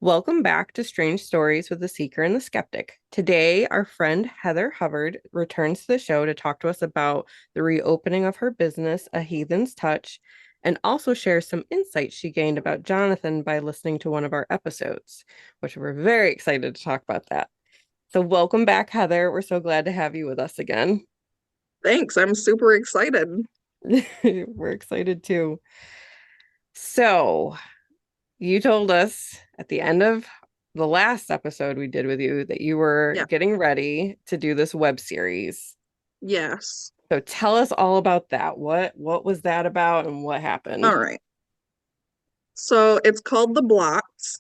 Welcome back to Strange Stories with the Seeker and the Skeptic. Today, our friend Heather Hubbard returns to the show to talk to us about the reopening of her business, A Heathen's Touch, and also share some insights she gained about Jonathan by listening to one of our episodes, which we're very excited to talk about that. So, welcome back, Heather. We're so glad to have you with us again. Thanks. I'm super excited. We're excited too. So, you told us at the end of the last episode we did with you that you were Yeah. getting ready to do this web series. Yes. So tell us all about that. What was that about and what happened? All right. So it's called The Blox,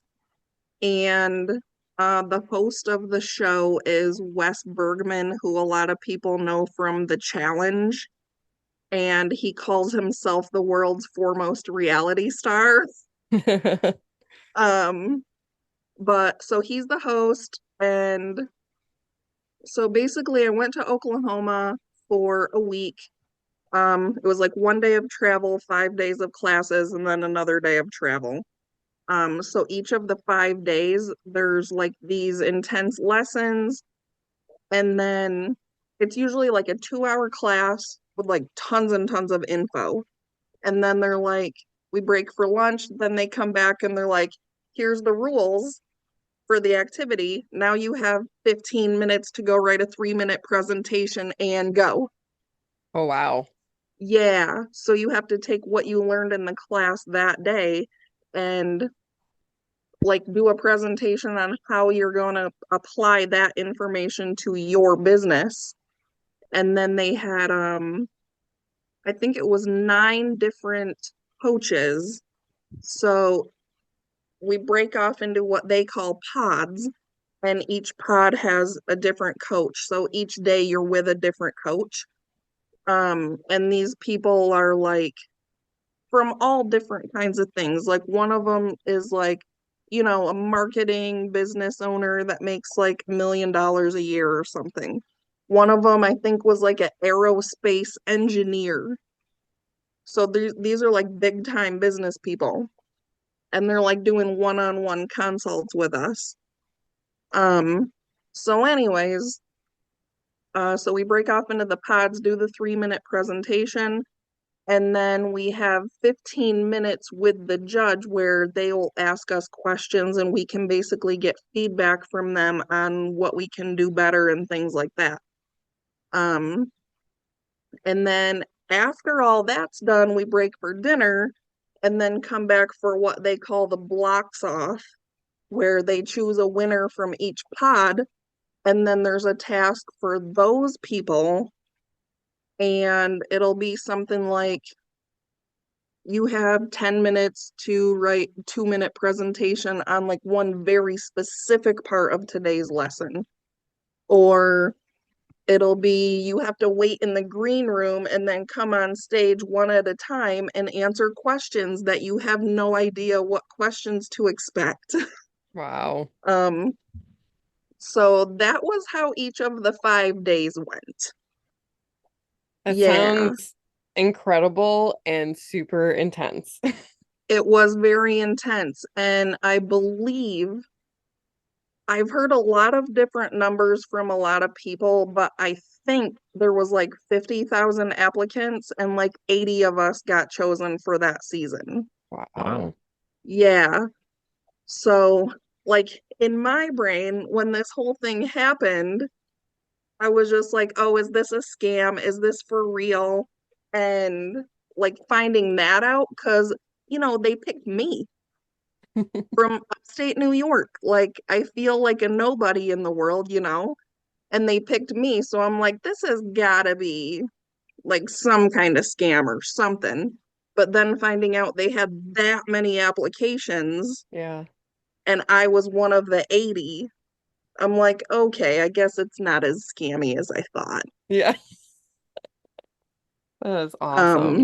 and the host of the show is Wes Bergman, who a lot of people know from The Challenge, and he calls himself the world's foremost reality star. Um, but so he's the host, and so basically I went to Oklahoma for a week. It was like one day of travel, 5 days of classes, and then another day of travel. So each of the 5 days, there's like these intense lessons, and then it's usually like a 2 hour class with like tons and tons of info. And then they're like, we break for lunch, then they come back and they're like, here's the rules for the activity. Now you have 15 minutes to go write a 3 minute presentation and go. Oh wow. Yeah. So you have to take what you learned in the class that day and like do a presentation on how you're going to apply that information to your business. And then they had I think it was 9 different coaches. So we break off into what they call pods, and each pod has a different coach. So each day you're with a different coach. And these people are like from all different kinds of things. Like one of them is like, a marketing business owner that makes like $1 million a year or something. One of them, I think, was like an aerospace engineer. So these are like big time business people, and they're like doing one-on-one consults with us. Um, so anyways, so we break off into the pods, do the 3 minute presentation, and then we have 15 minutes with the judge where they will ask us questions and we can basically get feedback from them on what we can do better and things like that. Um, and then after all that's done, we break for dinner and then come back for what they call the blocks off, where they choose a winner from each pod. And then there's a task for those people. And it'll be something like you have 10 minutes to write 2 minute presentation on like one very specific part of today's lesson. Or it'll be you have to wait in the green room and then come on stage one at a time and answer questions that you have no idea what questions to expect. Wow. um so that was how each of the 5 days went. That Yeah, sounds incredible and super intense. it was very intense, and I believe I've heard a lot of different numbers from a lot of people, but I think there was like 50,000 applicants and like 80 of us got chosen for that season. Wow. Yeah. So, like in my brain, when this whole thing happened, I was just like, oh, is this a scam? Is this for real? And like finding that out because, they picked me from upstate New York. Like, I feel like a nobody in the world, and they picked me. So I'm like, this has gotta be like some kind of scam or something. But then finding out they had that many applications Yeah. and I was one of the 80, I'm like, okay, I guess it's not as scammy as I thought. Yeah. That is Um, awesome.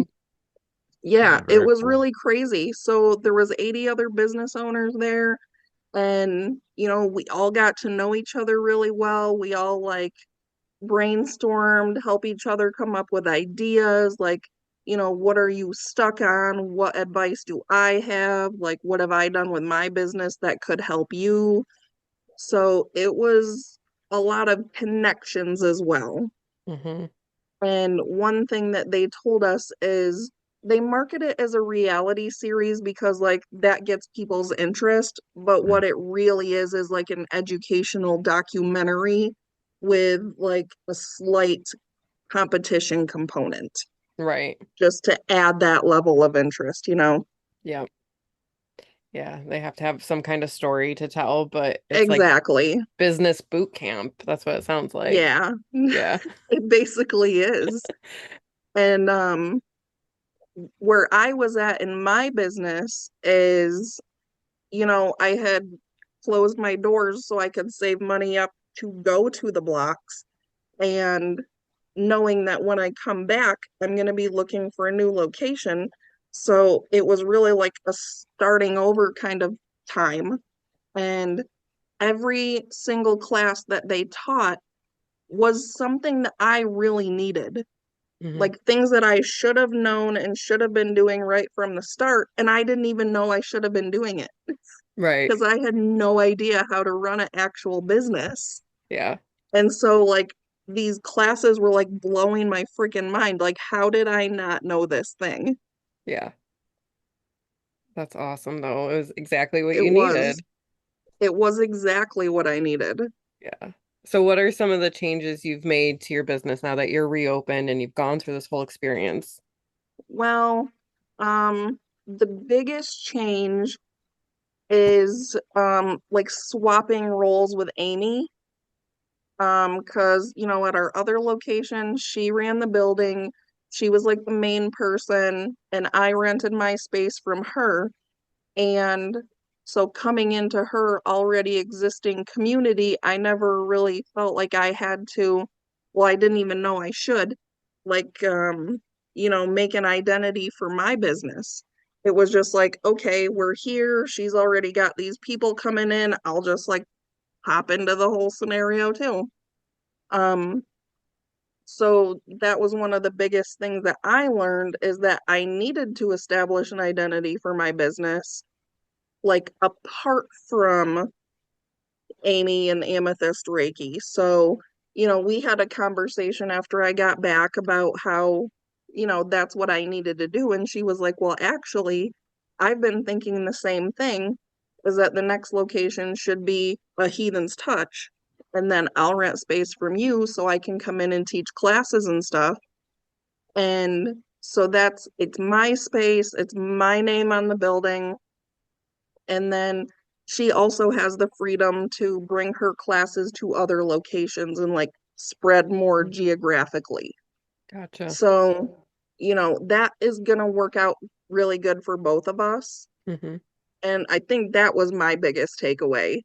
yeah, Yeah, it very was cool. really crazy. So there was 80 other business owners there, and we all got to know each other really well. We all like brainstormed, help each other come up with ideas. Like what are you stuck on? What advice do I have? Like, what have I done with my business that could help you? So it was a lot of connections as well. Mm-hmm. And one thing that they told us is they market it as a reality series because like that gets people's interest, but what it really is like an educational documentary with like a slight competition component Right. just to add that level of interest. Yeah. Yeah. They have to have some kind of story to tell, but it's like Exactly. business boot camp. That's what it sounds like. Yeah. Yeah. It basically is. And where I was at in my business is, I had closed my doors so I could save money up to go to the blocks. And knowing that when I come back, I'm going to be looking for a new location. So it was really like a starting over kind of time. And every single class that they taught was something that I really needed. Hmm. Like things that I should have known and should have been doing right from the start. And I didn't even know I should have been doing it Right. because I had no idea how to run an actual business. Yeah. And so, like, these classes were like blowing my freaking mind. Like, how did I not know this thing? Yeah. That's awesome, though. It was exactly what It you was. needed. It was exactly what I needed. Yeah. So, what are some of the changes you've made to your business now that you're reopened and you've gone through this whole experience? Well, the biggest change is like swapping roles with Amy. Because at our other location, she ran the building. She was like the main person, and I rented my space from her. And so coming into her already existing community, I never really felt like I had to, well, I didn't even know I should, like, make an identity for my business. It was just like, okay, we're here. She's already got these people coming in. I'll just like hop into the whole scenario too. Um, so that was one of the biggest things that I learned is that I needed to establish an identity for my business like apart from Amy and Amethyst Reiki. So, we had a conversation after I got back about how, that's what I needed to do. And she was like, well, actually, I've been thinking the same thing is that the next location should be a Heathen's Touch. And then I'll rent space from you so I can come in and teach classes and stuff. And so it's my space, it's my name on the building. And then she also has the freedom to bring her classes to other locations and like spread more geographically. Gotcha. So, that is going to work out really good for both of us. Hmm. And I think that was my biggest takeaway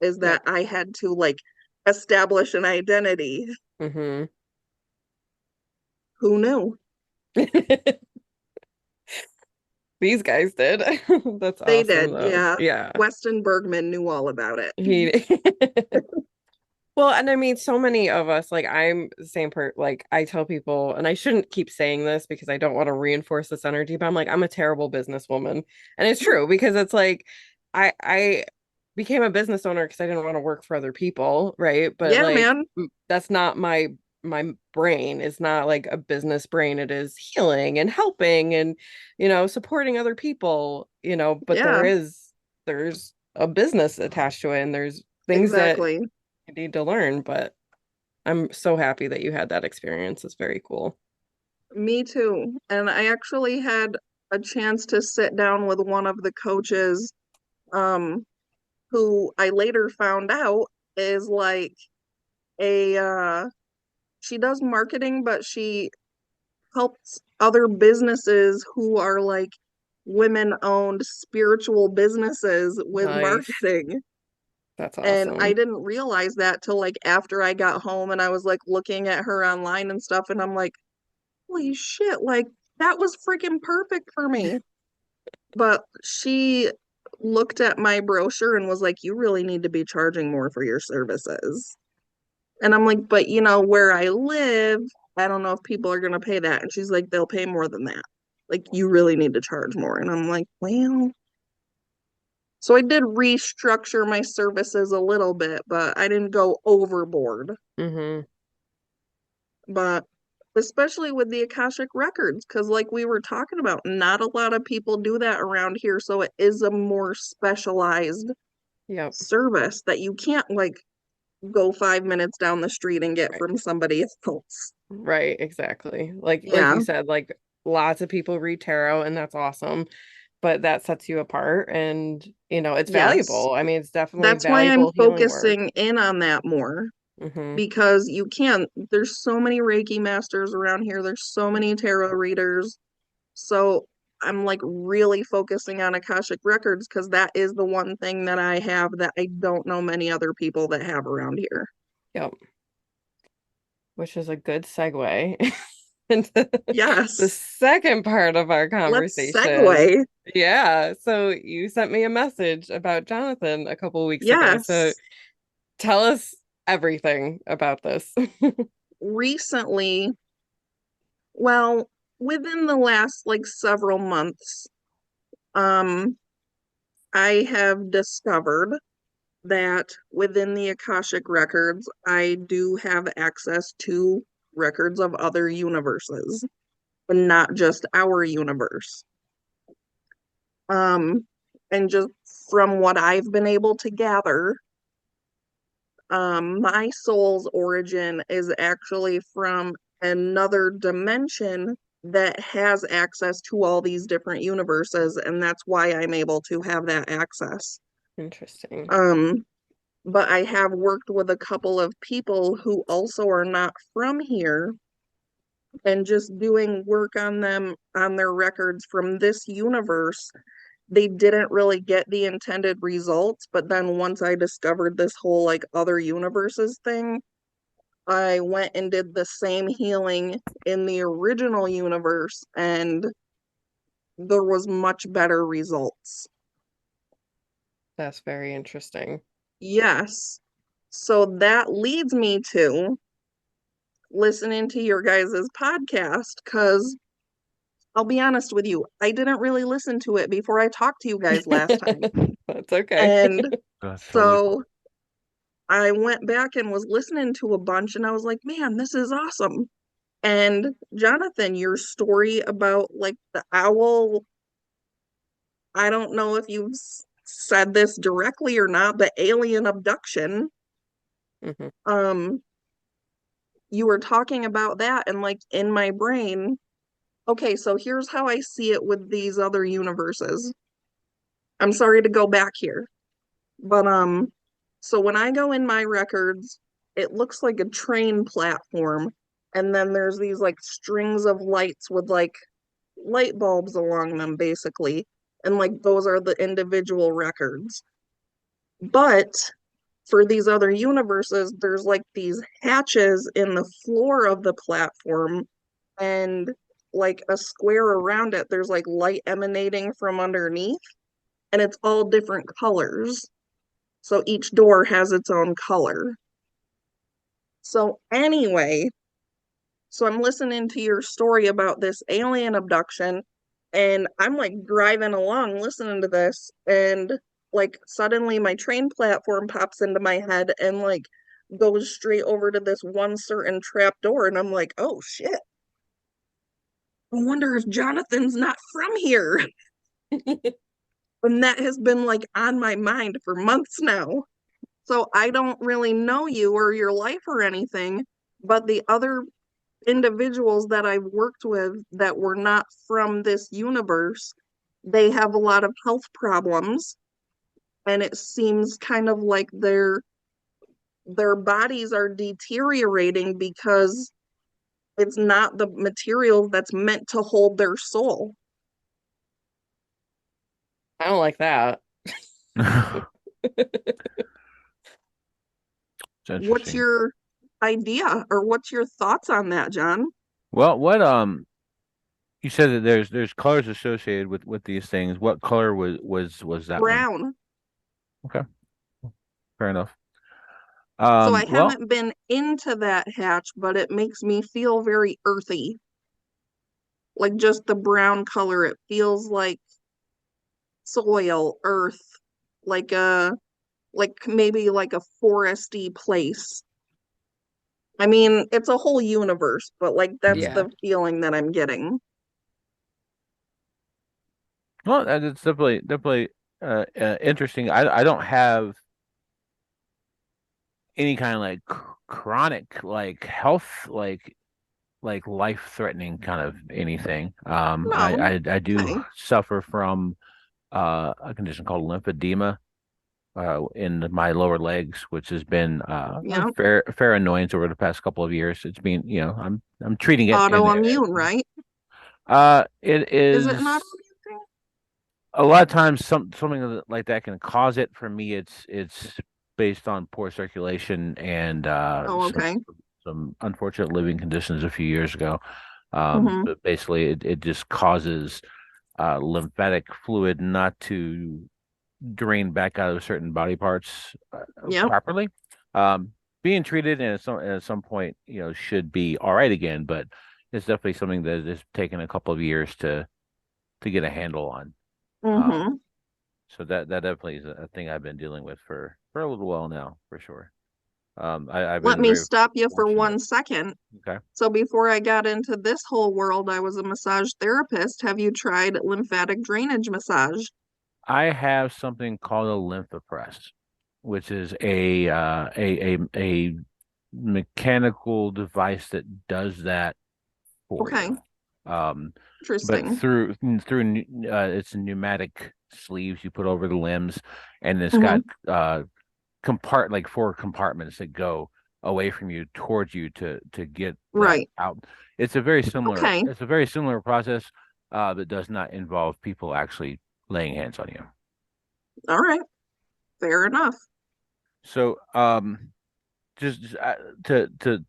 is that Yep. I had to like establish an identity. Hmm. Who knew? These guys did. That's They awesome, did. though. Yeah. Yeah. Weston Bergman knew all about it. He Well, and I mean, so many of us, like I'm the same like I tell people, and I shouldn't keep saying this because I don't want to reinforce this energy, but I'm like, I'm a terrible businesswoman. And it's true because it's like I became a business owner because I didn't want to work for other people, right? But Yeah, like man. that's not my brain. It's not like a business brain. It is healing and helping and supporting other people, but Yeah, there's a business attached to it and there's things that exactly. you need to learn, but I'm so happy that you had that experience. It's very cool. Me too. And I actually had a chance to sit down with one of the coaches, um, who I later found out is like she does marketing, but she helps other businesses who are like women-owned spiritual businesses with Nice. marketing. That's And I awesome. didn't realize that till like after I got home and I was like looking at her online and stuff, and I'm like, holy shit, like that was freaking perfect for me. But she looked at my brochure and was like, you really need to be charging more for your services. And I'm like, but where I live, I don't know if people are gonna pay that. And she's like, they'll pay more than that. Like, you really need to charge more. And I'm like, well, so I did restructure my services a little bit, but I didn't go overboard. Mm-hmm. But especially with the Akashic Records, because like we were talking about, not a lot of people do that around here. So it is a more specialized Yep. service that you can't like go 5 minutes down the street and get Right. from somebody else. Right, exactly. Like Yeah. you said, like lots of people read tarot and that's awesome, but that sets you apart and it's Yes. valuable. I mean, it's definitely That's why I'm valuable healing work. focusing in on that more Mm-hmm. because you can't, there's so many Reiki masters around here, there's so many tarot readers. So I'm like really focusing on Akashic Records because that is the one thing that I have that I don't know many other people that have around here. Yep. Which is a good segue into the Yes, second part of our let's conversation. segue. Yeah, so you sent me a message about Jonathan a couple weeks ago. So Yes, tell us everything about this. recently, well, within the last like several months, um, I have discovered that within the Akashic Records, I do have access to records of other universes, but not just our universe. Um, and just from what I've been able to gather, my soul's origin is actually from another dimension that has access to all these different universes, and that's why I'm able to have that access. Interesting. Um, but I have worked with a couple of people who also are not from here and just doing work on them on their records from this universe. They didn't really get the intended results, but then once I discovered this whole like other universes thing, I went and did the same healing in the original universe and there was much better results. That's very interesting. Yes. So that leads me to listening to your guys' podcast because I'll be honest with you, I didn't really listen to it before I talked to you guys last time. That's okay. And That's totally fine. so I went back and was listening to a bunch and I was like, man, this is awesome. And Jonathan, your story about like the owl, I don't know if you've said this directly or not, but alien abduction, Hmm. um, you were talking about that and like in my brain, okay, so here's how I see it with these other universes. I'm sorry to go back here, but so when I go in my records, it looks like a train platform, and then there's these like strings of lights with like light bulbs along them, basically, and like those are the individual records. But for these other universes, there's like these hatches in the floor of the platform, and like a square around it, there's like light emanating from underneath, and it's all different colors. So each door has its own color. So, anyway, so I'm listening to your story about this alien abduction, and I'm like driving along listening to this, and like suddenly my train platform pops into my head and like goes straight over to this one certain trap door, and I'm like, oh shit. I wonder if Jonathan's not from here. And that has been like on my mind for months now. So I don't really know you or your life or anything, but the other individuals that I've worked with that were not from this universe, they have a lot of health problems, and it seems kind of like their bodies are deteriorating because it's not the material that's meant to hold their soul. I don't like that. It's What's interesting. your idea or what's your thoughts on that, John? Well, what you said that there's colors associated with these things. What color was that one? Brown. Okay, fair enough. So I Well, haven't been into that hatch, but it makes me feel very earthy. Like just the brown color, it feels like soil, earth, like maybe like a foresty place. I mean, it's a whole universe, but like that's Yeah. the feeling that I'm getting. well, it's definitely interesting. I don't have any kind of like chronic like health like life threatening kind of anything. No, I do okay. suffer from a condition called lymphedema in my lower legs, which has been a Yeah. fair annoyance over the past couple of years. It's been, I'm treating it, and Autoimmune, right? it Is it an is autoimmune thing? a lot of times something like that can cause it. For me, it's based on poor circulation and Oh, okay. some unfortunate living conditions a few years ago. Mm-hmm. But basically, it just causes lymphatic fluid not to drain back out of certain body parts Yep. properly. Being treated and at some point, should be all right again, but it's definitely something that has taken a couple of years to get a handle on. Um, Mm-hmm. so that definitely is a thing I've been dealing with for a little while now, for sure. I've Let been me very stop you for fortunate. 1 second. Okay. So before I got into this whole world, I was a massage therapist. Have you tried lymphatic drainage massage? I have something called a lymphopress, which is a mechanical device that does that for Okay, you. Um, but interesting. it's pneumatic sleeves you put over the limbs, and it's got Mm-hmm. like four compartments that go away from you towards you to get that Right. out. Okay. It's a very similar process, that does not involve people actually laying hands on you. All right. Fair enough. So, just to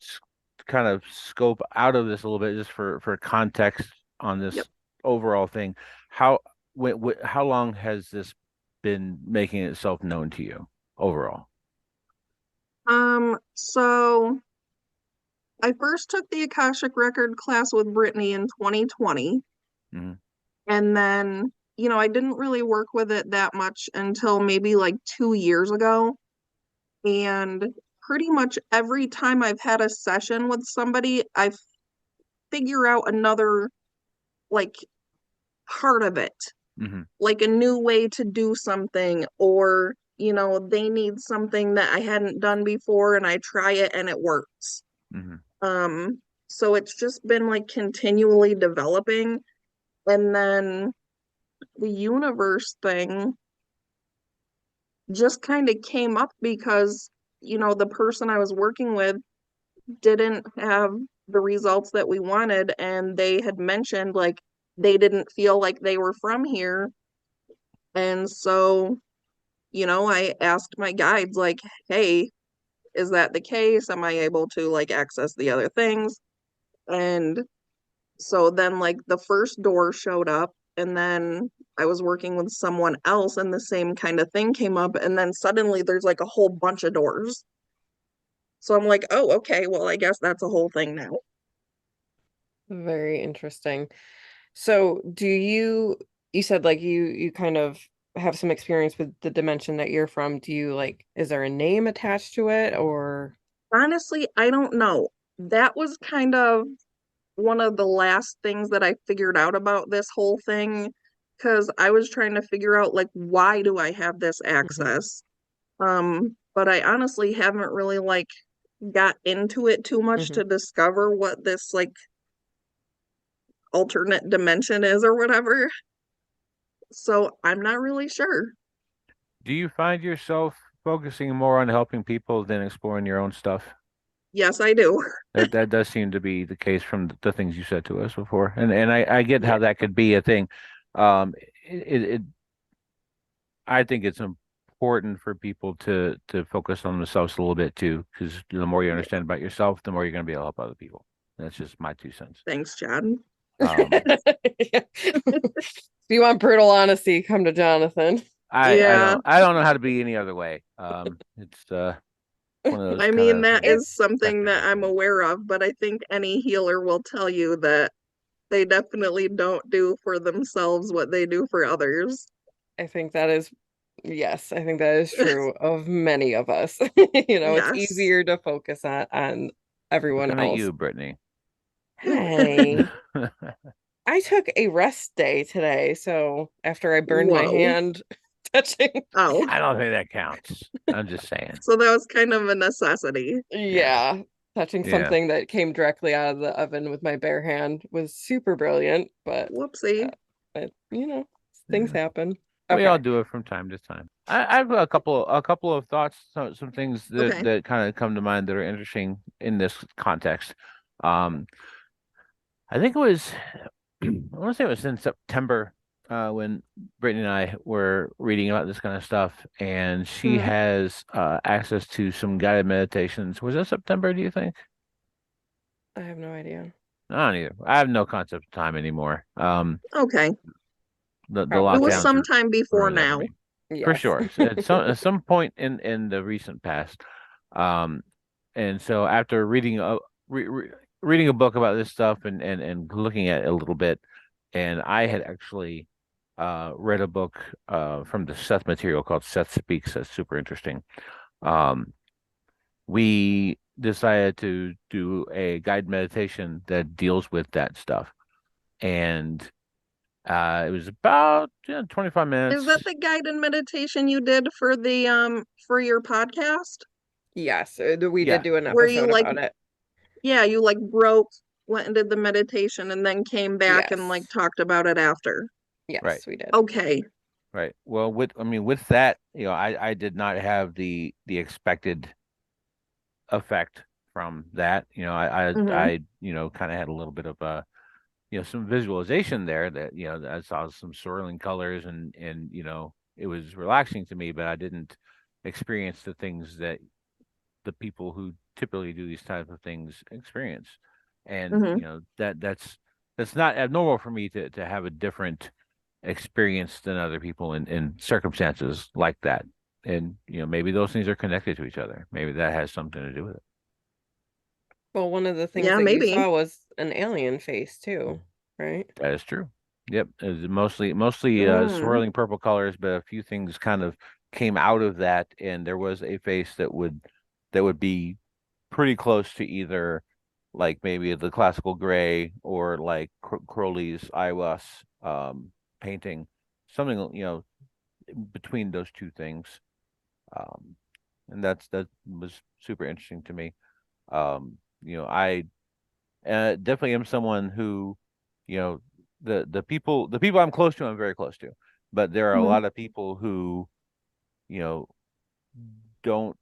s- kind of scope out of this a little bit, just for context on Yep. this overall thing, how how long has this been making itself known to you overall? So I first took the Akashic Record class with Brittany in 2020, Hmm. and then, I didn't really work with it that much until maybe like 2 years ago. And pretty much every time I've had a session with somebody, I figure out another like part of it, Hmm. like a new way to do something, or they need something that I hadn't done before and I try it and it works. Hmm. So it's just been like continually developing. And then the universe thing just kind of came up because, the person I was working with didn't have the results that we wanted, and they had mentioned like they didn't feel like they were from here. And so, I asked my guides like, hey, is that the case? Am I able to like access the other things? And so then like the first door showed up, and then I was working with someone else and the same kind of thing came up, and then suddenly there's like a whole bunch of doors. So I'm like, oh, okay, well, I guess that's a whole thing now. Very interesting. So, you said like you kind of have some experience with the dimension that you're from. Do you like, is there a name attached to it or? Honestly, I don't know. That was kind of one of the last things that I figured out about this whole thing, because I was trying to figure out like why do I have this Mhm, access? But I honestly haven't really like got into it too much mhm. to discover what this like alternate dimension is or whatever. So I'm not really sure. Do you find yourself focusing more on helping people than exploring your own stuff? Yes, I do. That does seem to be the case from the things you said to us before, and I get Yeah, how that could be a thing. Um, it I think it's important for people to focus on themselves a little bit too, because the more you yeah. understand about yourself, the more you're going to be able to help other people. That's just my 2 cents. Thanks, Chad. Um, Yeah. If you want brutal honesty, come to Jonathan. I Yeah, don't know how to be any other way. It's one of those I kind mean, of that is something specters that of I'm things. aware of, but I think any healer will tell you that they definitely don't do for themselves what they do for others. I think that is, yes, I think that is true of many of us. It's Yes. easier to focus on everyone Looking at else. you, Brittany. Hey, I took a rest day today, so after I burned my Whoa. hand touching, Oh, I don't think that counts. I'm just saying. so that was kind of a necessity. Yeah. yeah, touching Yeah. something that came directly out of the oven with my bare hand was super brilliant, but Whoopsie. things Yeah. happen. We all Okay. do it from time to time. I have a couple of thoughts, some things that Okay. kind of come to mind that are interesting in this context. Um, I think it was I want to say it was in September when Brittany and I were reading about this kind of stuff, and she Hmm. has access to some guided meditations. Was that September, do you think? I have no idea. I don't either. I have no concept of time anymore. Okay. The Probably It was lockdowns been, are sometime before ruined that for now. me. For yes. sure. So at some point in the recent past. Um, and so after reading a book about this stuff and looking at it a little bit, and I had actually read a book from the Seth material called Seth Speaks. That's super interesting. Um, we decided to do a guided meditation that deals with that stuff. And it was about 25 Is that minutes. the guided meditation you did for your podcast? Yes, we did Yeah, do an Where you episode like, about it. yeah, you like broke, went and did the meditation and then came back and like Yes. talked about it after. right. Yes, we did. Okay. Right. Well, with that, I did not have the expected effect from that. Mm-hmm. I kind of had a little bit of some visualization there that, I saw some swirling colors and it was relaxing to me, but I didn't experience the things that the people who typically do these type of things experience. And, Mm-hmm. that's not abnormal for me to have a different experience than other people in circumstances like that. And, maybe those things are connected to each other. Maybe that has something to do with it. Well, one of the things Yeah, that you maybe. saw was an alien face too, right? That is true. Yep. It was mostly Mm. swirling purple colors, but a few things kind of came out of that, and there was a face that would be pretty close to either like maybe the classical gray or like Crowley's Iwas painting, something between those two things. Um, and that was super interesting to me. I definitely am someone who, you know, the people I'm close to, I'm very close to, but there are a Mm-hmm. lot of people who, you know, don't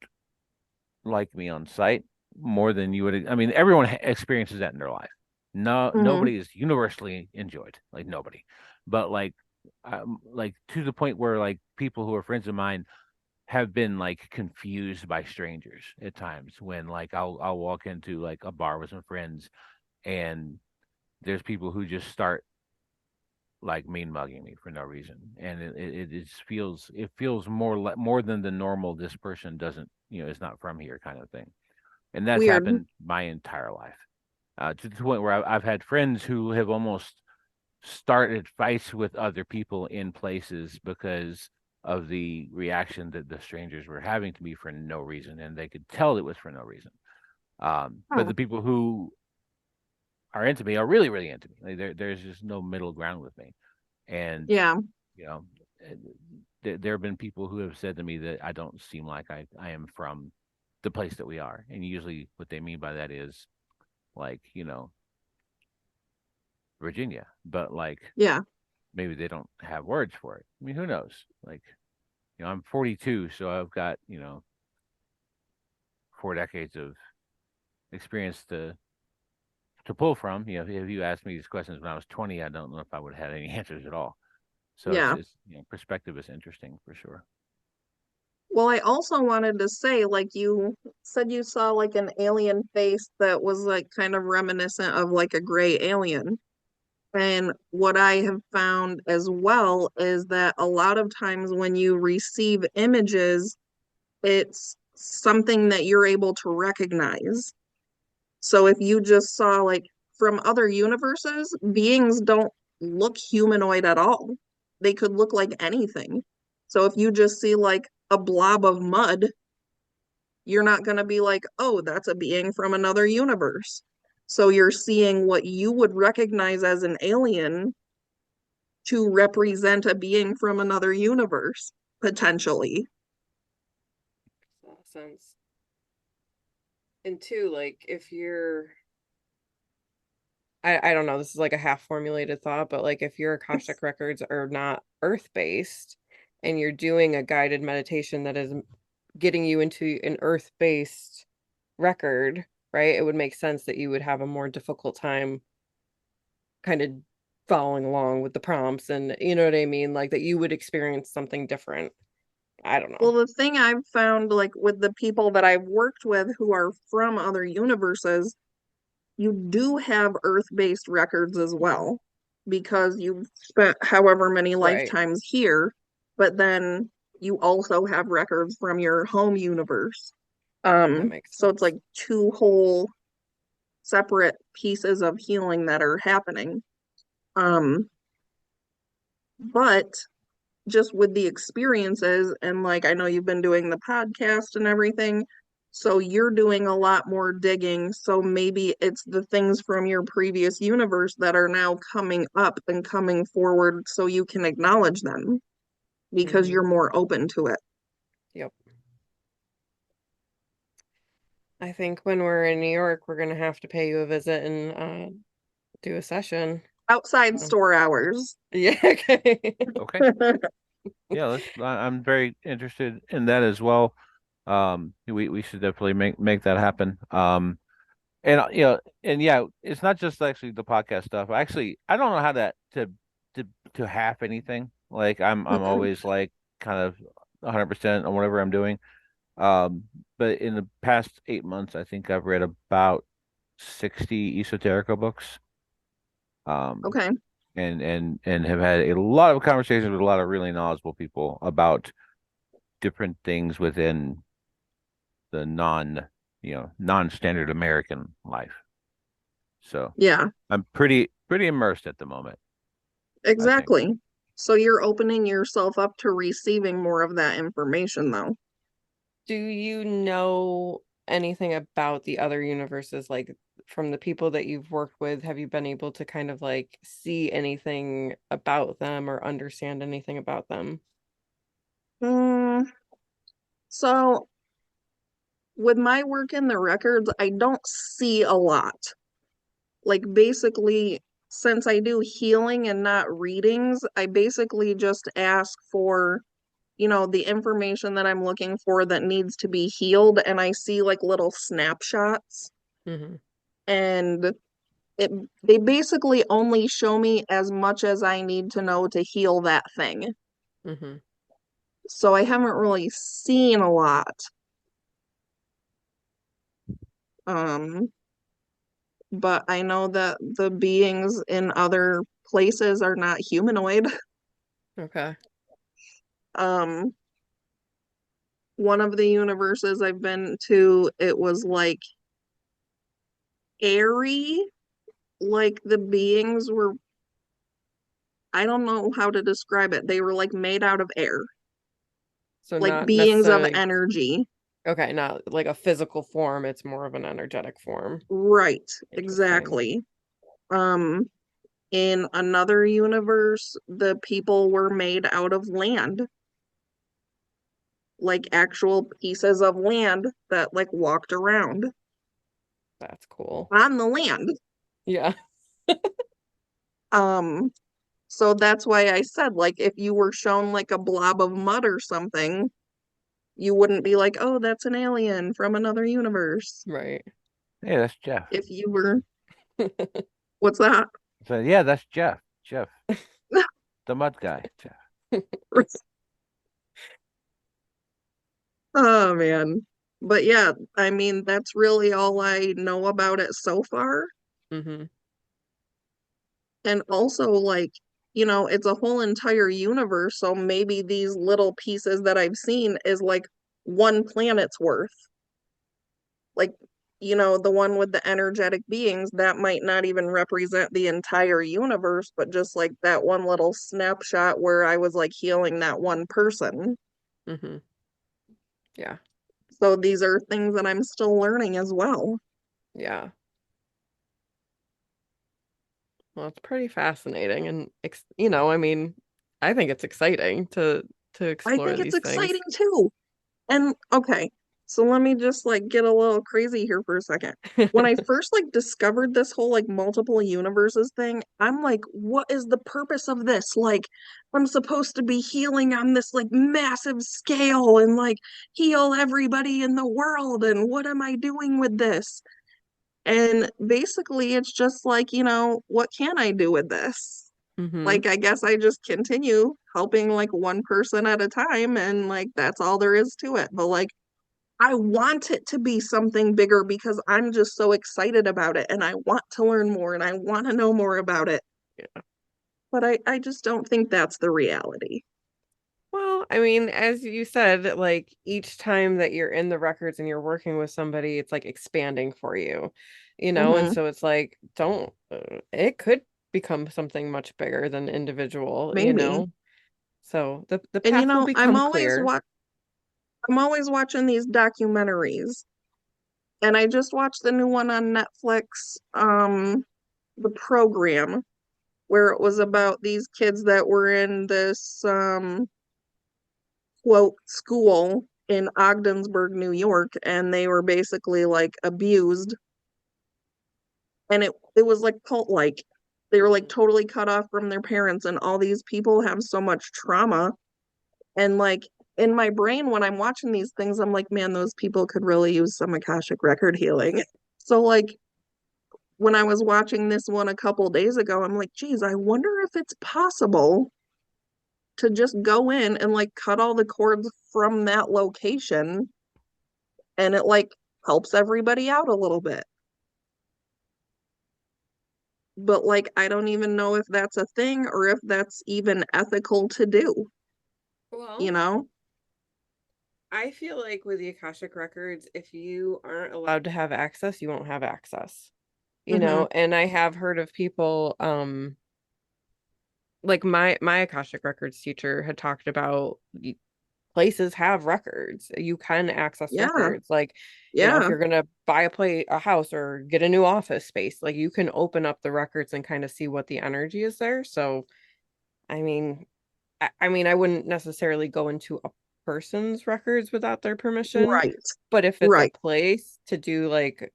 like me on sight more than you would. I mean, everyone experiences that in their life. No, Mm-hmm. nobody is universally enjoyed, like nobody, but like to the point where like people who are friends of mine have been like confused by strangers at times when like I'll walk into like a bar with some friends and there's people who just start like mean mugging me for no reason, and it feels more than the normal. This person doesn't is not from here kind of thing, and that's Weird. happened my entire life, to the point where I've had friends who have almost started fights with other people in places because of the reaction that the strangers were having to me for no reason, and they could tell it was for no reason. But Oh, the people who are into me are really, really into me. Like there's just no middle ground with me. And yeah. you know, eh, there have been people who have said to me that I don't seem like I am from the place that we are. And usually, what they mean by that is like Virginia, but like Yeah. maybe they don't have words for it. I mean, who knows? Like, I'm 42, so I've got 4 decades of experience to pull from. If you asked me these questions when I was 20, I don't know if I would have had any answers at all. So it's Yeah. it's perspective is interesting for sure. Well, I also wanted to say, like you said you saw like an alien face that was like kind of reminiscent of like a gray alien. And what I have found as well is that a lot of times when you receive images, it's something that you're able to recognize. So if you just saw like from other universes, beings don't look humanoid at all. They could look like anything. So if you just see like a blob of mud, you're not going to be like, oh, that's a being from another universe. So you're seeing what you would recognize as an alien to represent a being from another universe, potentially. Makes sense. And two, like if you're I don't know, this is like a half formulated thought, but like if your Akashic records are not earth-based and you're doing a guided meditation that is getting you into an earth-based record, right? It would make sense that you would have a more difficult time kind of following along with the prompts and you know what I mean? Like that you would experience something different. I don't know. Well, the thing I've found, like with the people that I've worked with who are from other universes, you do have Earth-based records as well, because you've spent however many Right. lifetimes here, but then you also have records from your home universe. That makes So it's sense. like two whole separate pieces of healing that are happening. Um, but just with the experiences, and like I know you've been doing the podcast and everything, so you're doing a lot more digging, so maybe it's the things from your previous universe that are now coming up and coming forward so you can acknowledge them because Mm-hmm. you're more open to it. Yep. I think when we're in New York, we're gonna have to pay you a visit and do a session. Outside Um, store hours. yeah, okay. Okay. Yeah, I'm very interested in that as well. We should definitely make that happen. And and yeah, it's not just actually the podcast stuff. Actually, I don't know how to to half anything. Like I'm always like kind of 100% on whatever I'm doing. Um, but in the past 8 months, I think I've read about 60 esoterica books. Um, Okay. and have had a lot of conversations with a lot of really knowledgeable people about different things within the non-standard American life. So Yeah, I'm pretty immersed at the moment, I think. exactly. So you're opening yourself up to receiving more of that information, though. Do you know anything about the other universes, like from the people that you've worked with? Have you been able to kind of like see anything about them or understand anything about them? Mm, so with my work in the records, I don't see a lot. Like basically, since I do healing and not readings, I basically just ask for, the information that I'm looking for that needs to be healed, and I see like little snapshots, Mm-hmm. and it they basically only show me as much as I need to know to heal that thing. Mm-hmm. So I haven't really seen a lot. Um, but I know that the beings in other places are not humanoid. Okay. Um, one of the universes I've been to, it was like airy, like the beings were, I don't know how to describe it. They were like made out of air, So like not beings of necessarily, energy. okay, not like a physical form, it's more of an energetic form. Right, Interesting. exactly. Um, in another universe, the people were made out of land, like actual pieces of land that like walked around That's cool. on the land. Yeah. Um, so that's why I said, like, if you were shown like a blob of mud or something, you wouldn't be like, oh, that's an alien from another universe. Right. Hey, that's Jeff. If you were, what's that? So yeah, that's Jeff. Jeff, the mud guy. Jeff. Oh man. But yeah, I mean, that's really all I know about it so far. Mm-hmm. And also, like, it's a whole entire universe. So maybe these little pieces that I've seen is like one planet's worth. Like, you know, the one with the energetic beings, that might not even represent the entire universe, but just like that one little snapshot where I was like healing that one person. Mm-hmm. Yeah. So these are things that I'm still learning as well. Yeah. Well, it's pretty fascinating and I mean, I think it's exciting to I explore think it's these things. exciting too. And okay, so let me just like get a little crazy here for a second. When I first like discovered this whole like multiple universes thing, I'm like, what is the purpose of this? Like, I'm supposed to be healing on this like massive scale and like heal everybody in the world. And what am I doing with this? And basically, it's just like, you know, what can I do with this? Mm-hmm. Like, I guess I just continue helping like one person at a time, and like that's all there is to it. But like, I want it to be something bigger because I'm just so excited about it and I want to learn more and I want to know more about it. Yeah. But I just don't think that's the reality. Well, I mean, as you said, like each time that you're in the records and you're working with somebody, it's like expanding for you, and Hmm. so it's like, don't, it could become something much bigger than individual, Maybe. so the And you path will know, become clear. I'm always watching these documentaries. And I just watched the new one on Netflix, The Program, where it was about these kids that were in this quote school in Ogdensburg, New York, and they were basically like abused, and it was like cult like. They were like totally cut off from their parents, and all these people have so much trauma. And like in my brain, when I'm watching these things, I'm like, man, those people could really use some Akashic record healing. So like when I was watching this one a couple days ago, I'm like, geez, I wonder if it's possible to just go in and like cut all the cords from that location and it like helps everybody out a little bit. But like, I don't even know if that's a thing or if that's even ethical to do, you Well, know? I feel like with the Akashic records, if you aren't allowed to have access, you won't have access. Hmm. And I have heard of people, like my Akashic records teacher had talked about places have records. You can access Yeah, records. Like, if yeah, you're gonna buy a house or get a new office space, like you can open up the records and kind of see what the energy is there. So, I mean, I wouldn't necessarily go into a person's records without their permission, right, but if it's a right. place to do like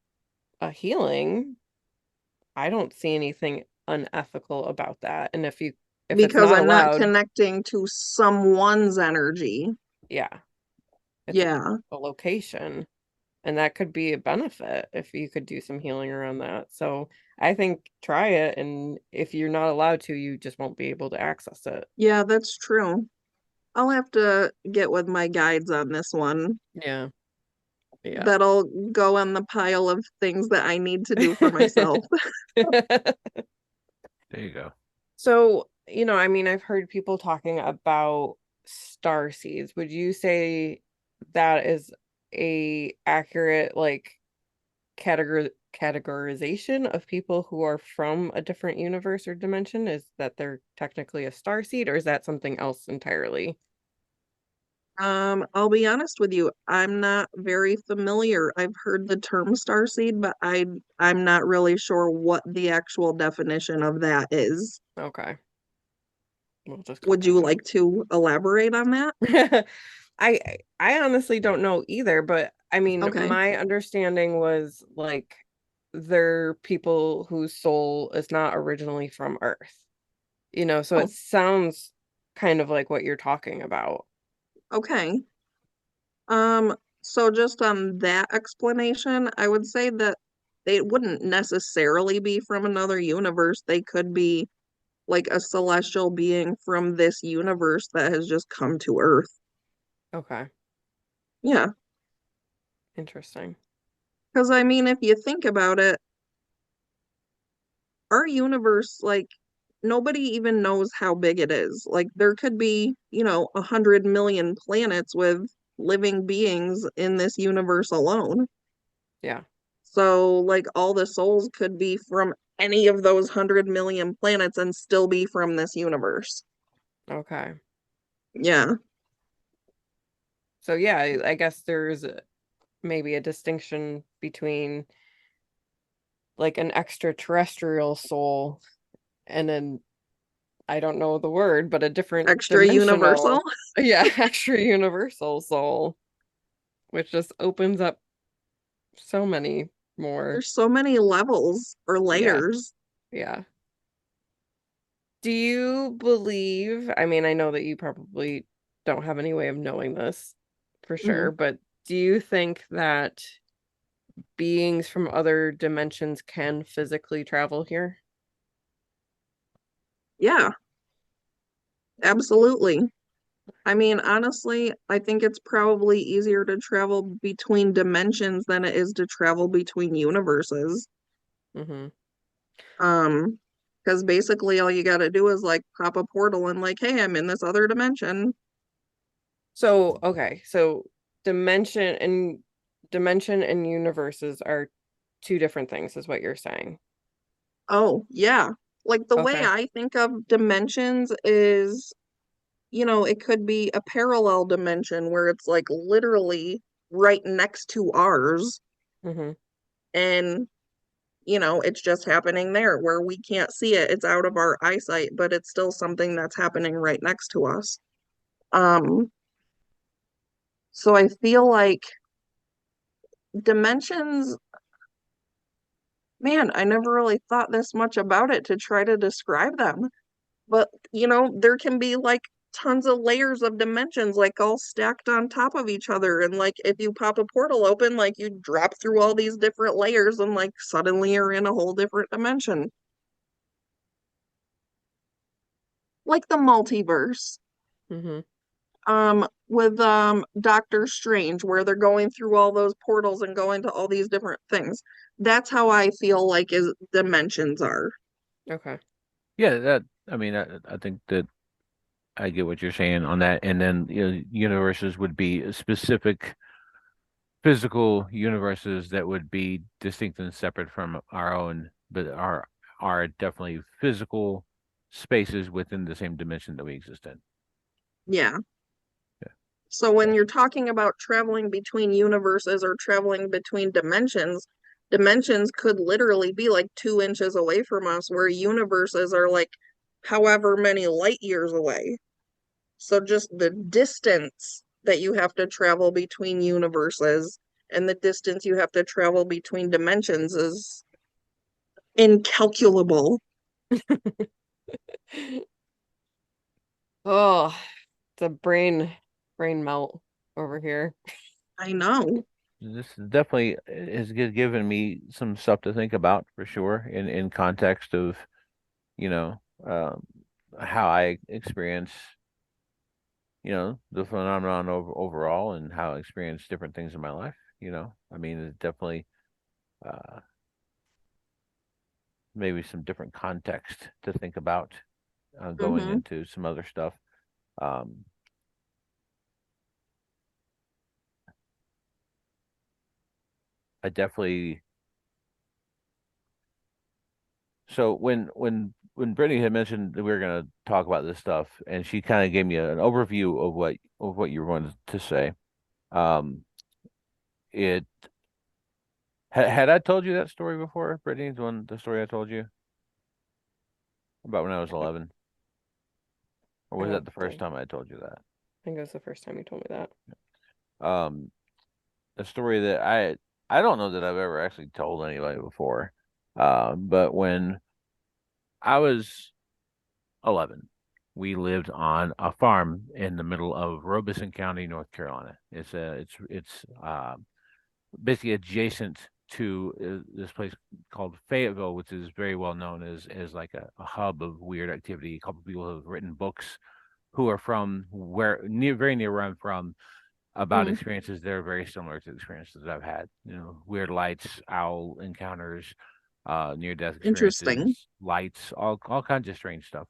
a healing, I don't see anything unethical about that. And if it's Because not I'm not allowed, connecting to someone's energy. yeah, it's Yeah. a location. And that could be a benefit if you could do some healing around that. So I think try it. And if you're not allowed to, you just won't be able to access it. Yeah, that's true. I'll have to get with my guides on this one. Yeah. Yeah. That'll go on the pile of things that I need to do for myself. There you go. So, I mean, I've heard people talking about star seeds. Would you say that is a accurate like categorization of people who are from a different universe or dimension? Is that they're technically a star seed, or is that something else entirely? I'll be honest with you, I'm not very familiar. I've heard the term starseed, but I'm not really sure what the actual definition of that is. Okay. We'll just go Would by you like to elaborate on that? that. I honestly don't know either, but I mean, Okay. my understanding was like they're people whose soul is not originally from Earth. So it Oh, sounds kind of like what you're talking about. okay. Um, so just on that explanation, I would say that they wouldn't necessarily be from another universe. They could be like a celestial being from this universe that has just come to Earth. Okay, Yeah. interesting. Because I mean, if you think about it, our universe, like, nobody even knows how big it is. Like, there could be, 100 million planets with living beings in this universe alone. Yeah. So, like, all the souls could be from any of those 100 million planets and still be from this universe. Okay. Yeah. So yeah, I guess there's maybe a distinction between like an extraterrestrial soul and an, I don't know the word, but a different Extra universal. dimensional, yeah, extra universal soul, which just opens up so many more. There's so many levels or Yeah, layers. yeah. Do you believe, I mean, I know that you probably don't have any way of knowing this for Mhm. sure, but do you think that beings from other dimensions can physically travel here? Yeah, absolutely. I mean, honestly, I think it's probably easier to travel between dimensions than it is to travel between universes. Mm-hmm. Um, because basically all you gotta do is like pop a portal and like, hey, I'm in this other dimension. So, okay, so dimension and dimension and universes are two different things, is what you're saying. Oh, yeah. Like the way Okay. I think of dimensions is, it could be a parallel dimension where it's like literally right next to ours. Mm-hmm. And, it's just happening there where we can't see it. It's out of our eyesight, but it's still something that's happening right next to us. Um, so I feel like dimensions, man, I never really thought this much about it to try to describe them. But, there can be like tons of layers of dimensions, like all stacked on top of each other. And like if you pop a portal open, like you drop through all these different layers and like suddenly you're in a whole different dimension. Like the multiverse. Mm-hmm. With Doctor Strange, where they're going through all those portals and going to all these different things. That's how I feel like is dimensions are. Okay. Yeah, I mean, I think that I get what you're saying on that. And then, universes would be specific physical universes that would be distinct and separate from our own, but are definitely physical spaces within the same dimension that we exist in. Yeah. Yeah, So when gotcha. you're talking about traveling between universes or traveling between dimensions, dimensions could literally be like 2 inches away from us, where universes are like however many light years away. So just the distance that you have to travel between universes and the distance you have to travel between dimensions is incalculable. Oh, it's a brain melt over here. I know. This definitely has given me some stuff to think about for sure in context of, you know, um, how I experience, the phenomenon overall and how I experience different things in my life. I mean, it's definitely uh, maybe some different context to think about going Mm-hmm. into some other stuff. Um, I definitely so when Brittany had mentioned that we were going to talk about this stuff, and she kind of gave me an overview of what you were going to say. Um, it had I told you that story before, Brittany, the story I told you about when I was I 11, or I was that don't the first think time I told you that? I think it was the first time you told me that. Um, a story that I don't know that I've ever actually told anybody before. But when I was 11, we lived on a farm in the middle of Robeson County, North Carolina. It's basically adjacent to this place called Fayetteville, which is very well known as like a hub of weird activity. A couple of people have written books who are from very near where I'm from, about Mm, experiences that are very similar to experiences that I've had. Weird lights, owl encounters, near death interesting. experiences, lights, all kinds of strange stuff.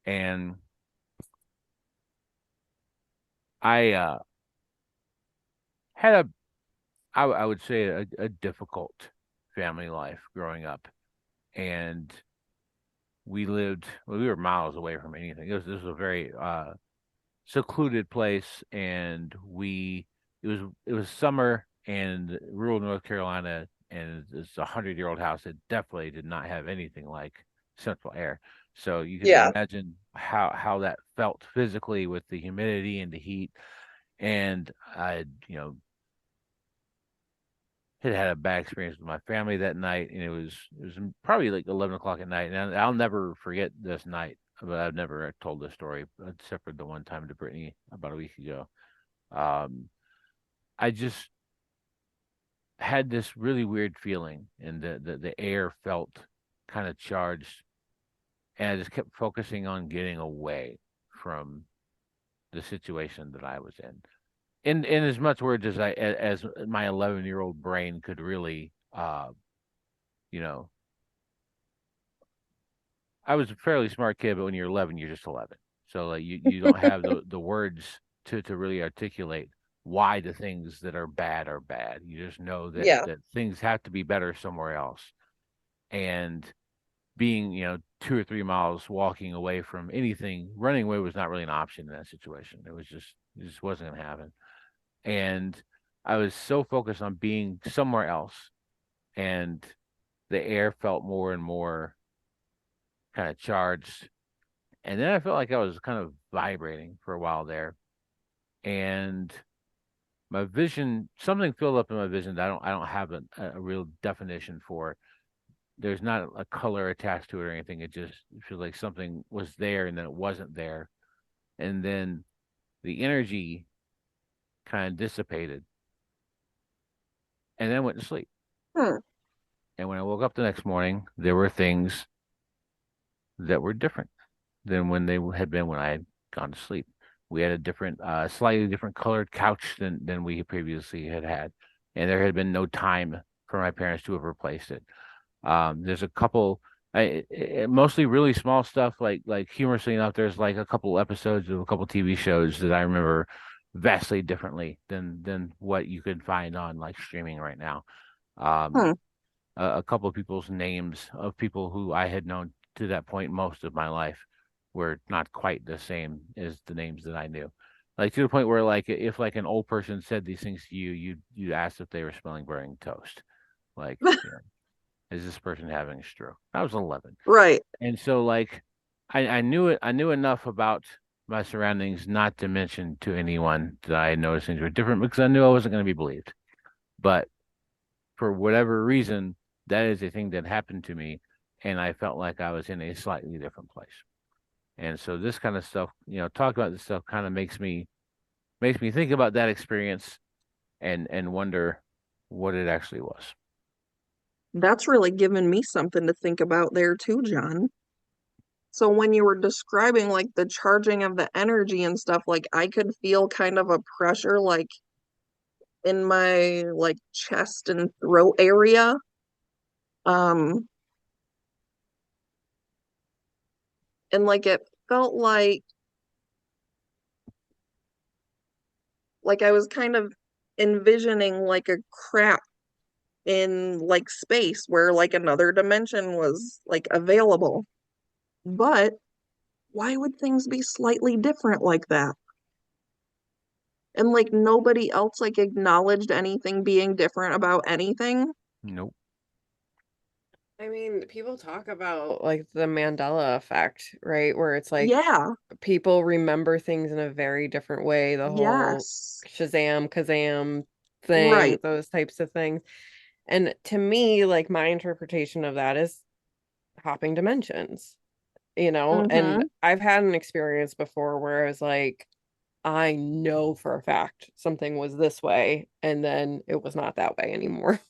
And I had I would say a difficult family life growing up, and we were miles away from anything. This was a very secluded place, and it was summer in rural North Carolina, and it's 100-year-old house. It definitely did not have anything like central air. So you can Yeah. imagine how that felt physically with the humidity and the heat. And I, had a bad experience with my family that night, and it was probably like 11 o'clock at night, and I'll never forget this night. But I've never told this story except for the one time to Brittany about a week ago. Um, I just had this really weird feeling, and the air felt kind of charged, and I just kept focusing on getting away from the situation that I was in. In as much words as as my 11-year-old brain could really, you know, I was a fairly smart kid, but when you're 11, you're just 11. So like you don't have the words to really articulate why the things that are bad are bad. You just know Yeah. that things have to be better somewhere else. And being, 2 or 3 miles walking away from anything, running away was not really an option in that situation. It just wasn't going to happen. And I was so focused on being somewhere else, and the air felt more and more kind of charged. And then I felt like I was kind of vibrating for a while there. And my vision, something filled up in my vision that I don't have a real definition for. There's not a color attached to it or anything. It just feels like something was there and then it wasn't there. And then the energy kind of dissipated. And then I went to sleep. Hmm. And when I woke up the next morning, there were things that were different than when they had been when I had gone to sleep. We had a different, slightly different colored couch than we previously had, and there had been no time for my parents to have replaced it. There's a couple, mostly really small stuff, like humorously enough, there's like a couple episodes of a couple TV shows that I remember vastly differently than what you could find on like streaming right now. Um, Hmm. a couple of people's names of people who I had known to that point most of my life were not quite the same as the names that I knew. Like to the point where like if like an old person said these things to you, you'd ask if they were smelling burning toast. Like, is this person having a stroke? I was 11. Right. And so like I knew it, I knew enough about my surroundings not to mention to anyone that I noticed things were different because I knew I wasn't going to be believed. But for whatever reason, that is a thing that happened to me, and I felt like I was in a slightly different place. And so this kind of stuff, talk about this stuff kind of makes me think about that experience and wonder what it actually was. That's really given me something to think about there too, John. So when you were describing like the charging of the energy and stuff, like I could feel kind of a pressure like in my like chest and throat area. Um, and like it felt like I was kind of envisioning like a crap in like space where like another dimension was like available. But why would things be slightly different like that? And like nobody else like acknowledged anything being different about anything. Nope. I mean, people talk about like the Mandela effect, right? Where it's like Yeah. people remember things in a very different way, the whole Yes. Shazam, Kazam thing, Right. those types of things. And to me, like my interpretation of that is hopping dimensions, and Mm-hmm. I've had an experience before where I was like, I know for a fact something was this way, and then it was not that way anymore.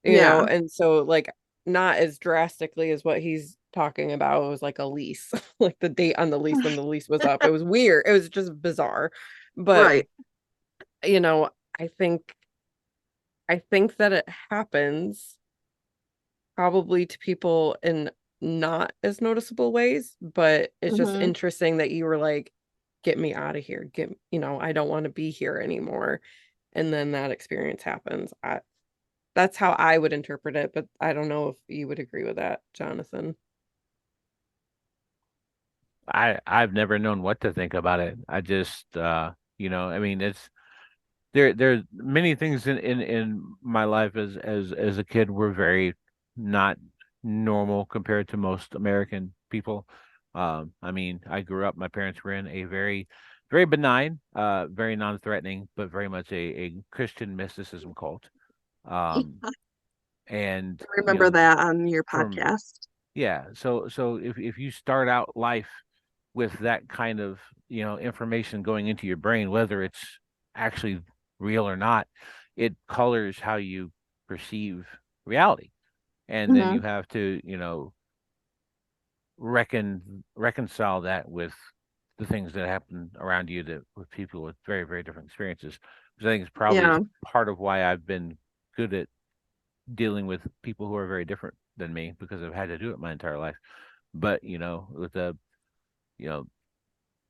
Yeah. And so like not as drastically as what he's talking about. It was like a lease, like the date on the lease when the lease was up. It was weird. It was just bizarre. But Right. you know, I think that it happens probably to people in not as noticeable ways, but it's just Mm-hmm. interesting that you were like, get me out of here. I don't want to be here anymore. and then that experience happens. That's how I would interpret it, but I don't know if you would agree with that, Jonathan. I've never known what to think about it. I just I mean, it's there's many things in my life as a kid were very not normal compared to most American people. I mean, I grew up, my parents were in a very benign, very non-threatening, but very much a Christian mysticism cult. Um, and I remember that on your from podcast. yeah, so if you start out life with that kind of, information going into your brain, whether it's actually real or not, it colors how you perceive reality. And then Hmm. you have to, reconcile that with the things that happen around you, that with people with very, very different experiences. Which I think is probably Yeah. part of why I've been good at dealing with people who are very different than me, because I've had to do it my entire life. But, with the, you know,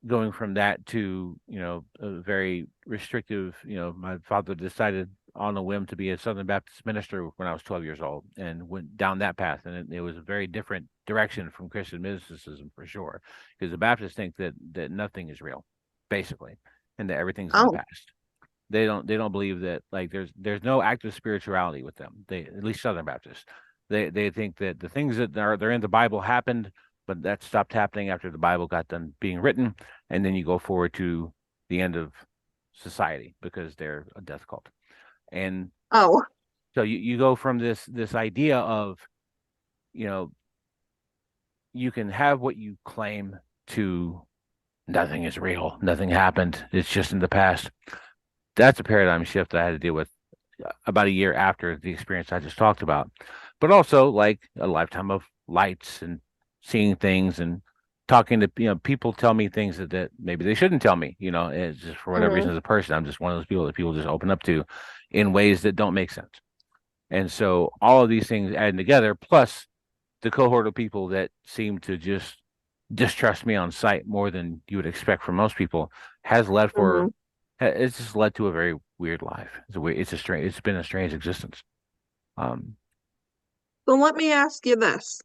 going from that to, a very restrictive, my father decided on a whim to be a Southern Baptist minister when I was 12 years old, and went down that path. And it was a very different direction from Christian mysticism, for sure, because the Baptists think that nothing is real, basically, and that everything's in the Oh. past. They don't believe that, like, there's no active spirituality with them. They, at least Southern Baptists, they think that the things that they're in the Bible happened, but that stopped happening after the Bible got done being written, and then you go forward to the end of society, because they're a death cult. And Oh. so you go from this idea of, you know you can have what you claim, to nothing is real, nothing happened, it's just in the past. That's a paradigm shift that I had to deal with about a year after the experience I just talked about. But also, like, a lifetime of lights and seeing things, and talking to, people tell me things that maybe they shouldn't tell me. It's just, for whatever Hmm. reason, as a person, I'm just one of those people that people just open up to in ways that don't make sense. And so all of these things adding together, plus the cohort of people that seem to just distrust me on sight more than you would expect from most people, has led Hmm. for it's just led to a very weird life. It's been a strange existence. Um, So let me ask you this.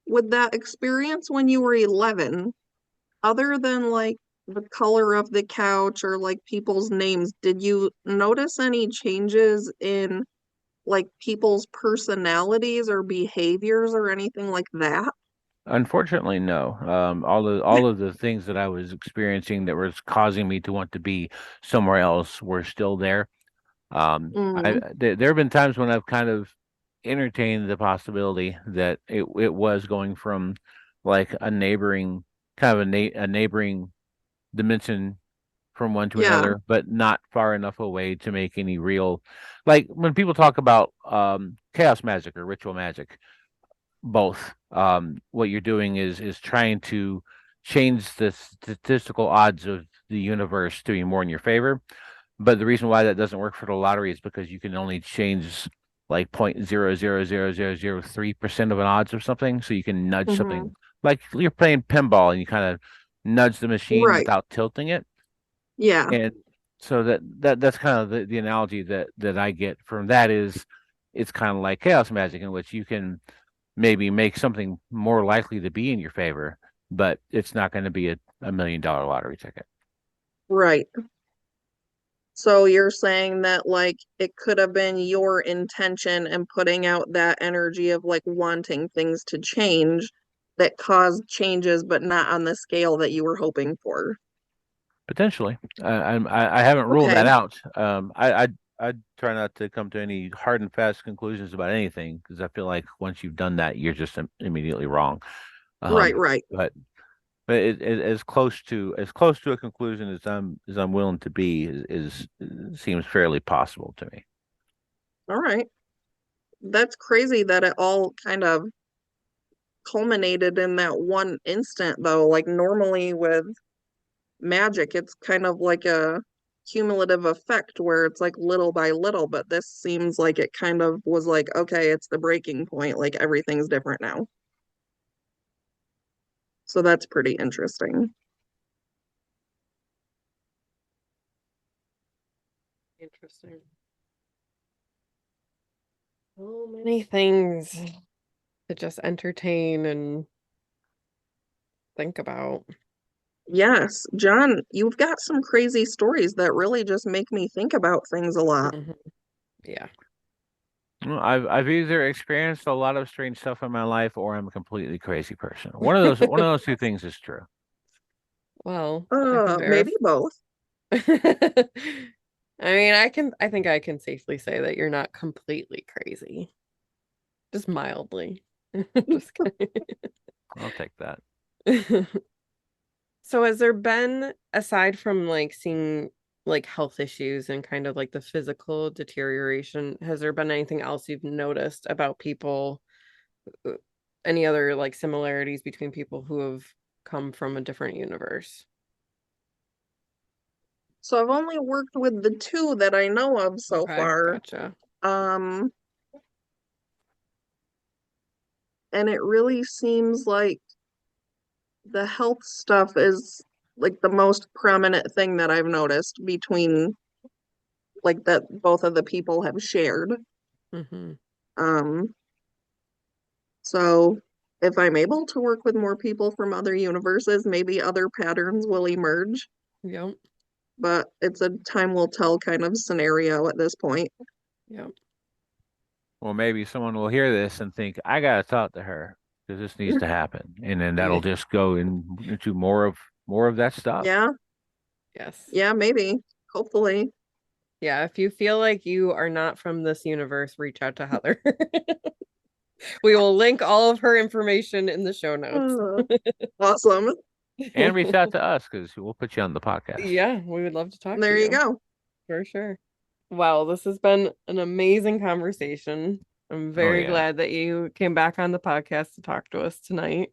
With that experience when you were 11, other than like the color of the couch or like people's names, did you notice any changes in like people's personalities or behaviors or anything like that? Unfortunately, no. All of the things that I was experiencing that was causing me to want to be somewhere else were still there. Mm, There have been times when I've kind of entertained the possibility that it was going from, like, a neighboring kind of a neighboring dimension from one to yeah. another, but not far enough away to make any real, like, when people talk about chaos magic or ritual magic, both, what you're doing is trying to change the statistical odds of the universe to be more in your favor. But the reason why that doesn't work for the lottery is because you can only change, like, 0.0000003% of an odds of something. So you can nudge Hmm. something, like you're playing pinball, and you kind of nudge the machine Right. without tilting it. Yeah. And so that's kind of the analogy that I get from that is, it's kind of like chaos magic, in which you can maybe make something more likely to be in your favor, but it's not going to be a $1 million lottery ticket. Right. So you're saying that like it could have been your intention and putting out that energy of like wanting things to change that caused changes, but not on the scale that you were hoping for. Potentially. I haven't ruled that Okay. out. I try not to come to any hard and fast conclusions about anything, because I feel like once you've done that, you're just immediately wrong. Right, Um, right. but as close to a conclusion as I'm willing to be seems fairly possible to me. All right. That's crazy that it all kind of culminated in that one instant, though. Like normally with magic, it's kind of like a cumulative effect where it's like little by little, but this seems like it kind of was like, okay, it's the breaking point. Like everything's different now. So that's pretty interesting. Interesting. So many things to just entertain and think about. Yes, John, you've got some crazy stories that really just make me think about things a lot. Mhm. Yeah. Well, I've either experienced a lot of strange stuff in my life or I'm a completely crazy person. One of those two things is true. Well, I can Maybe both. I mean, I think I can safely say that you're not completely crazy. Just mildly. Just I'll take that. kidding. So has there been, aside from like seeing like health issues and kind of like the physical deterioration, has there been anything else you've noticed about people, uh, any other like similarities between people who have come from a different universe? So I've only worked with the two that I know of so Okay, far. gotcha. Um, and it really seems like the health stuff is like the most prominent thing that I've noticed between like that both of the people have shared. Mm-hmm. Um, so if I'm able to work with more people from other universes, maybe other patterns will emerge, Yep. but it's a time will tell kind of scenario at this point. Yep. Well, maybe someone will hear this and think, I gotta talk to her because this needs to happen. And then that'll just go into more of that stuff. Yeah, Yes. yeah, maybe. Hopefully. Yeah, if you feel like you are not from this universe, reach out to Heather. We will link all of her information in the show notes. Awesome. And reach out to us because we'll put you on the podcast. Yeah, we would love to talk to There you you go. for sure. Wow, this has been an amazing conversation. I'm Oh very yeah. glad that you came back on the podcast to talk to us tonight.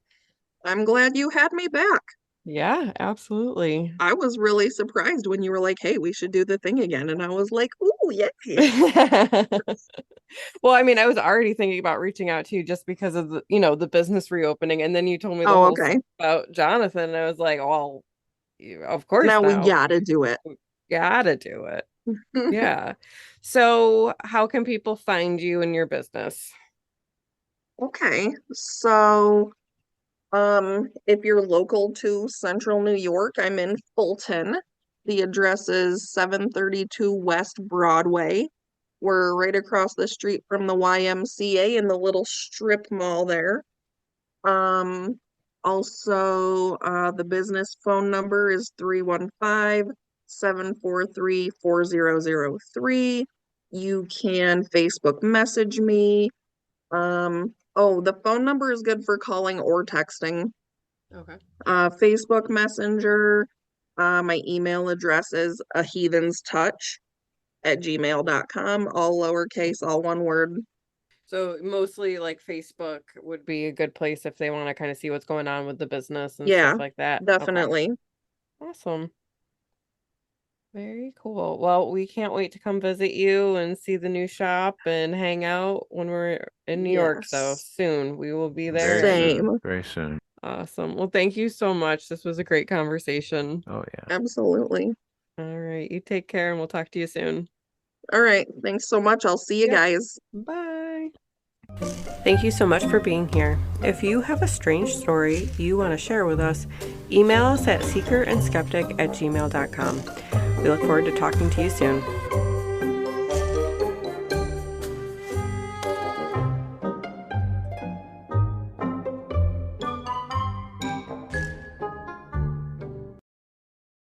I'm glad you had me back. Yeah, absolutely. I was really surprised when you were like, hey, we should do the thing again. And I was like, ooh, yay. Well, I mean, I was already thinking about reaching out to you just because of the business reopening, and then you told me the Oh, whole okay. stuff about Jonathan, and I was like, well, of course Now we now. gotta do it. We gotta do it. Yeah. So, how can people find you in your business? Okay. So, if you're local to Central New York, I'm in Fulton. The address is 732 West Broadway. We're right across the street from the YMCA in the little strip mall there. Um, also, the business phone number is 315-743-4003. You can Facebook message me. Oh, the phone number is good for calling or texting. Okay. Facebook Messenger. My email address is aheathenstouch@gmail.com, all lowercase, all one word. So mostly like Facebook would be a good place if they want to kind of see what's going on with the business and Yeah, stuff like that. Okay. definitely. Awesome. Very cool. Well, we can't wait to come visit you and see the new shop and hang out when we're in New York. So Yes. soon we will be there. Very soon. Same. Very soon. Awesome. Well, thank you so much. This was a great conversation. Oh yeah. Absolutely. All right. You take care and we'll talk to you soon. All right. Thanks so much. I'll see you Yep. guys. Bye. Thank you so much for being here. If you have a strange story you want to share with us, email us at seekerandskeptic@gmail.com. We look forward to talking to you soon.